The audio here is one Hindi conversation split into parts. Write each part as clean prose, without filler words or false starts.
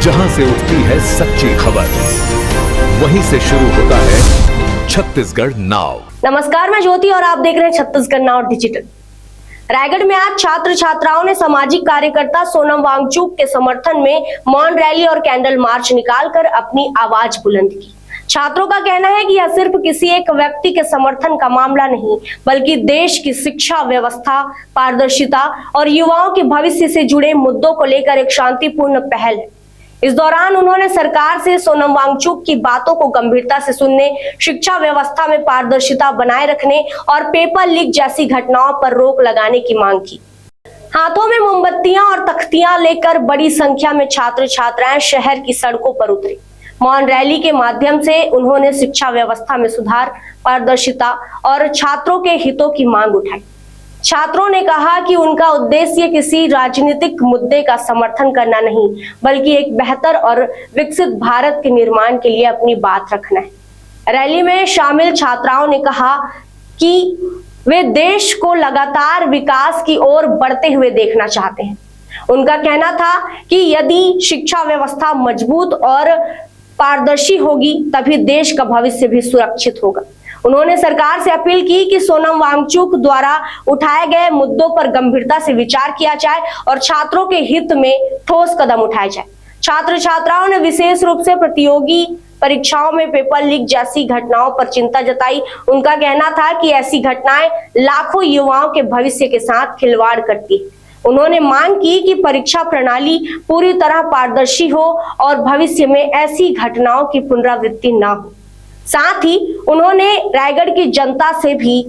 जहां से उठती है सच्ची खबर, वहीं से शुरू होता है छत्तीसगढ़ नाउ। नमस्कार, मैं ज्योति और आप देख रहे हैं छत्तीसगढ़ नाउ डिजिटल। रायगढ़ में आज छात्र छात्राओं ने सामाजिक कार्यकर्ता सोनम वांगचुक के समर्थन में मौन रैली और कैंडल मार्च निकालकर अपनी आवाज बुलंद की। छात्रों का कहना है कि यह सिर्फ किसी एक व्यक्ति के समर्थन का मामला नहीं, बल्कि देश की शिक्षा व्यवस्था, पारदर्शिता और युवाओं के भविष्य से जुड़े मुद्दों को लेकर एक शांतिपूर्ण पहल है। इस दौरान उन्होंने सरकार से सोनम वांगचुक की बातों को गंभीरता से सुनने, शिक्षा व्यवस्था में पारदर्शिता बनाए रखने और पेपर लीक जैसी घटनाओं पर रोक लगाने की मांग की। हाथों में मोमबत्तियां और तख्तियां लेकर बड़ी संख्या में छात्र छात्राएं शहर की सड़कों पर उतरे। मौन रैली के माध्यम से उन्होंने शिक्षा व्यवस्था में सुधार, पारदर्शिता और छात्रों के हितों की मांग उठाई। छात्रों ने कहा कि उनका उद्देश्य किसी राजनीतिक मुद्दे का समर्थन करना नहीं, बल्कि एक बेहतर और विकसित भारत के निर्माण के लिए अपनी बात रखना है। रैली में शामिल छात्राओं ने कहा कि वे देश को लगातार विकास की ओर बढ़ते हुए देखना चाहते हैं। उनका कहना था कि यदि शिक्षा व्यवस्था मजबूत और पारदर्शी होगी, तभी देश का भविष्य भी सुरक्षित होगा। उन्होंने सरकार से अपील की कि सोनम वांगचुक द्वारा उठाए गए मुद्दों पर गंभीरता से विचार किया जाए और छात्रों के हित में ठोस कदम उठाए जाए। छात्र छात्राओं ने विशेष रूप से प्रतियोगी परीक्षाओं में पेपर लीक जैसी घटनाओं पर चिंता जताई। उनका कहना था कि ऐसी घटनाएं लाखों युवाओं के भविष्य के साथ खिलवाड़ करती है। उन्होंने मांग की कि परीक्षा प्रणाली पूरी तरह पारदर्शी हो और भविष्य में ऐसी घटनाओं की पुनरावृत्ति न हो। साथ ही उन्होंने रायगढ़ की जनता से भी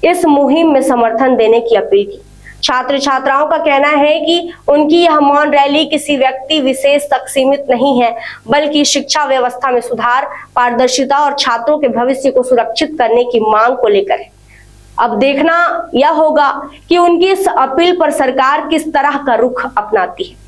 इस मुहिम में समर्थन देने की अपील की। छात्र छात्राओं का कहना है कि उनकी यह मौन रैली किसी व्यक्ति विशेष तक सीमित नहीं है, बल्कि शिक्षा व्यवस्था में सुधार, पारदर्शिता और छात्रों के भविष्य को सुरक्षित करने की मांग को लेकर है। अब देखना यह होगा कि उनकी इस अपील पर सरकार किस तरह का रुख अपनाती है।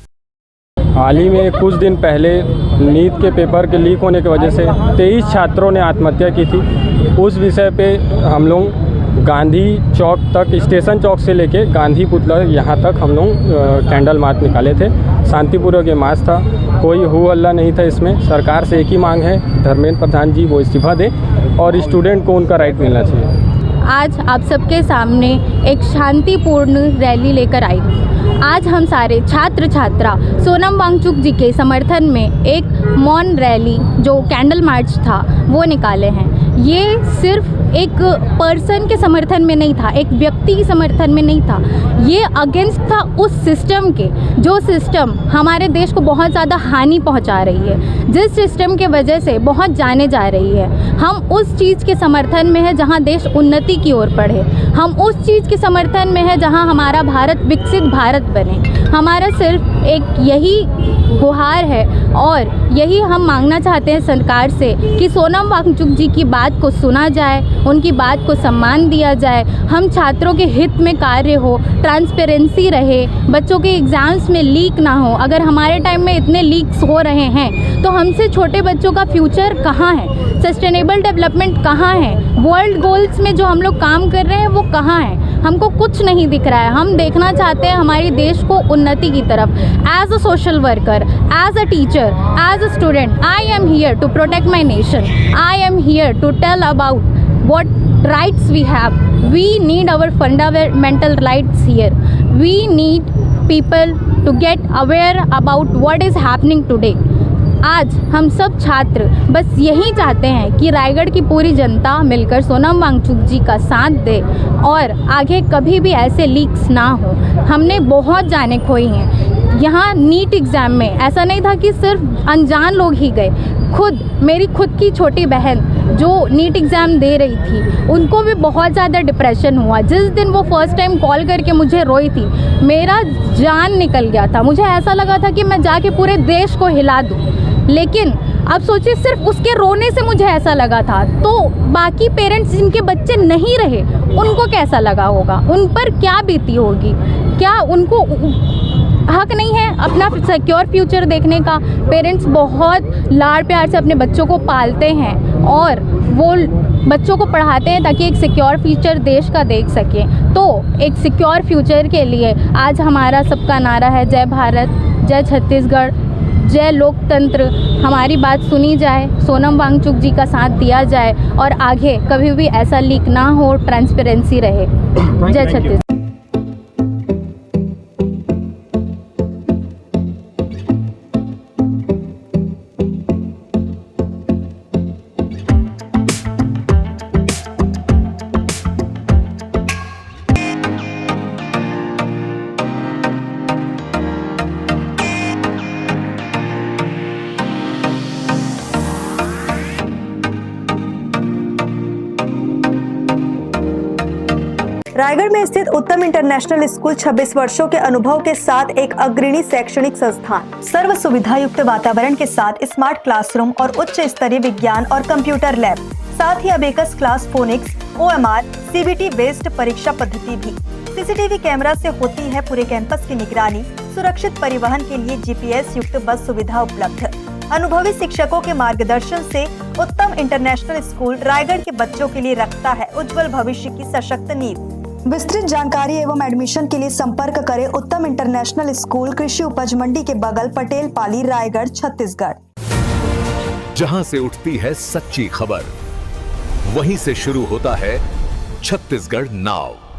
हाल ही में कुछ दिन पहले नीट के पेपर के लीक होने की वजह से 23 छात्रों ने आत्महत्या की थी। उस विषय पे हम लोग गांधी चौक तक, स्टेशन चौक से लेके गांधी पुतला यहाँ तक हम लोग कैंडल मार्च निकाले थे। शांतिपूर्वक ये मार्च था, कोई हो हल्ला नहीं था इसमें। सरकार से एक ही मांग है, धर्मेंद्र प्रधान जी वो इस्तीफा दें और स्टूडेंट को उनका राइट मिलना चाहिए। आज आप सबके सामने एक शांतिपूर्ण रैली लेकर आई हूँ। आज हम सारे छात्र छात्रा सोनम वांगचुक जी के समर्थन में एक मौन रैली जो कैंडल मार्च था वो निकाले हैं। ये सिर्फ एक पर्सन के समर्थन में नहीं था, एक व्यक्ति के समर्थन में नहीं था, ये अगेंस्ट था उस सिस्टम के, जो सिस्टम हमारे देश को बहुत ज़्यादा हानि पहुंचा रही है, जिस सिस्टम के वजह से बहुत जाने जा रही है। हम उस चीज़ के समर्थन में है जहां देश उन्नति की ओर बढ़े। हम उस चीज़ के समर्थन में है जहां हमारा भारत विकसित भारत बने। हमारा सिर्फ एक यही गुहार है और यही हम मांगना चाहते हैं सरकार से कि सोनम वांगचुक जी की बात को सुना जाए, उनकी बात को सम्मान दिया जाए। हम छात्रों के हित में कार्य हो, ट्रांसपेरेंसी रहे, बच्चों के एग्ज़ाम्स में लीक ना हो। अगर हमारे टाइम में इतने लीक्स हो रहे हैं तो हमसे छोटे बच्चों का फ्यूचर कहाँ है, सस्टेनेबल डेवलपमेंट कहाँ है, वर्ल्ड गोल्स में जो हम लोग काम कर रहे हैं वो कहाँ है? हमको कुछ नहीं दिख रहा है। हम देखना चाहते हैं हमारे देश को उन्नति की तरफ। As a social worker, as a teacher, as a student, I am here to protect my nation. I am here to tell about what rights we have. We need our fundamental rights here. We need people to get aware about what is happening today. आज हम सब छात्र बस यही चाहते हैं कि रायगढ़ की पूरी जनता मिलकर सोनम वांगचुक जी का साथ दे और आगे कभी भी ऐसे लीक्स ना हो। हमने बहुत जाने खोई हैं। यहाँ नीट एग्ज़ाम में ऐसा नहीं था कि सिर्फ अनजान लोग ही गए। मेरी खुद की छोटी बहन जो नीट एग्ज़ाम दे रही थी, उनको भी बहुत ज़्यादा डिप्रेशन हुआ। जिस दिन वो फर्स्ट टाइम कॉल करके मुझे रोई थी, मेरा जान निकल गया था। मुझे ऐसा लगा था कि मैं जाके पूरे देश को हिला दूँ। लेकिन अब सोचिए, सिर्फ उसके रोने से मुझे ऐसा लगा था, तो बाकी पेरेंट्स जिनके बच्चे नहीं रहे उनको कैसा लगा होगा, उन पर क्या बीती होगी? क्या उनको हक नहीं है अपना सिक्योर फ्यूचर देखने का? पेरेंट्स बहुत लाड़ प्यार से अपने बच्चों को पालते हैं और वो बच्चों को पढ़ाते हैं ताकि एक सिक्योर फ्यूचर देश का देख सकें। तो एक सिक्योर फ्यूचर के लिए आज हमारा सबका नारा है, जय भारत, जय छत्तीसगढ़, जय लोकतंत्र, हमारी बात सुनी जाए, सोनम वांगचुक जी का साथ दिया जाए और आगे कभी भी ऐसा लीक ना हो, ट्रांसपेरेंसी रहे। जय छत्तीसगढ़। रायगढ़ में स्थित उत्तम इंटरनेशनल स्कूल 26 वर्षों के अनुभव के साथ एक अग्रणी शैक्षणिक संस्थान, सर्व सुविधा युक्त वातावरण के साथ स्मार्ट क्लासरूम और उच्च स्तरीय विज्ञान और कंप्यूटर लैब, साथ ही abacus class, phonics, OMR, CBT based परीक्षा पद्धति भी। CCTV कैमरा से होती है पूरे कैंपस की निगरानी। सुरक्षित परिवहन के लिए GPS युक्त बस सुविधा उपलब्ध। अनुभवी शिक्षकों के मार्गदर्शन से उत्तम इंटरनेशनल स्कूल रायगढ़ के बच्चों के लिए रखता है उज्जवल भविष्य की सशक्त नींव। विस्तृत जानकारी एवं एडमिशन के लिए संपर्क करें उत्तम इंटरनेशनल स्कूल, कृषि उपज मंडी के बगल, पटेल पाली, रायगढ़, छत्तीसगढ़। जहां से उठती है सच्ची खबर, वहीं से शुरू होता है छत्तीसगढ़ नाव।